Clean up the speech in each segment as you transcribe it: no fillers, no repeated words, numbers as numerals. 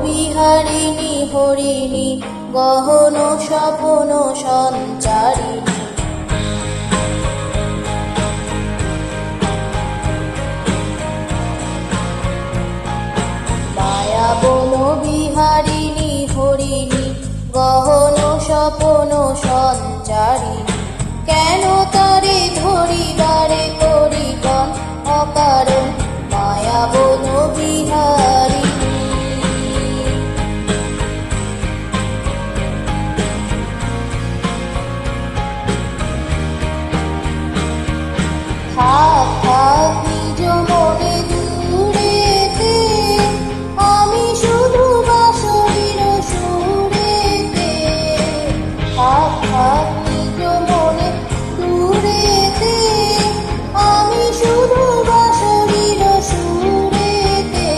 বিহারিণী হরিণী গহন স্বপন সঞ্চারিণী। মায়াবন বিহারিণী হরিণী গহন স্বপন সঞ্চারিণী। কেন তারে ধরিবারে করিগণ অকারণ মায়াবন বিহারিণী। থাক থাক নিজ মনে দূরেতে, আমি শুধু বাঁশরীর সুরেতে। থাক থাক নিজ মনে দূরেতে, আমি শুধু বাঁশরীর সুরেতে।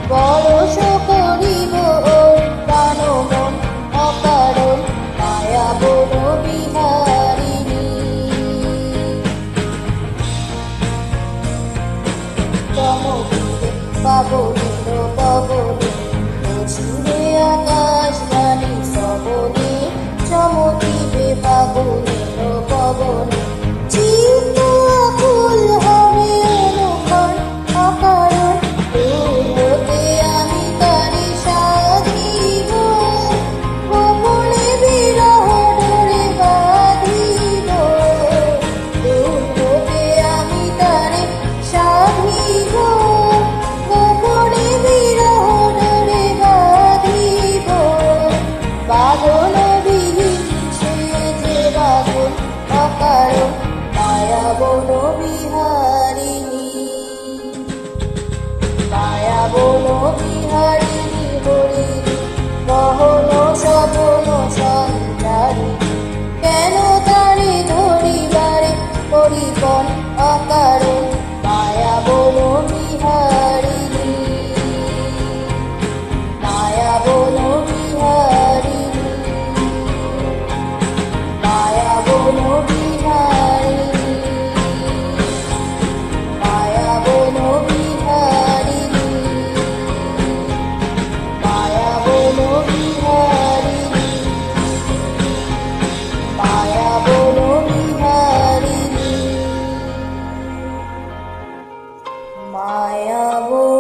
পরশ করিব ওর প্রাণ মন অকারণ মায়াবন বিহারিণী। চমকিবে পাবনের পবনে, সুরে আকাশ বাণী শ্রবণে। চমকিবে পাবনের পবনে, চিত্ত আকুল হবে অনুক্ষণ অকারণ। দূর হতে আমি তারে সাধিব, গোপনে বিরহ ডোরে বাঁধিব। দূর হতে আমি তারে সাধিব, গোপনে বিরহ ডোরে বাঁধিব। বাঁধন বিহীন সে যে বাঁধন অকারণ মায়াবন বিহারিণী। মায়াবন বিহারিণী হরিণী গহন স্বপন সঞ্চারিণী। কেন তারে ধরিবারে করিগণ অকারণ মায়াবন বিহারিণী। মায়াবন বিহারিণী। মায়াবন বিহারিণী। মায়াবন বিহারিণী। মায়াবন বিহারিণী। মায়াবন বিহারিণী। মায়াবন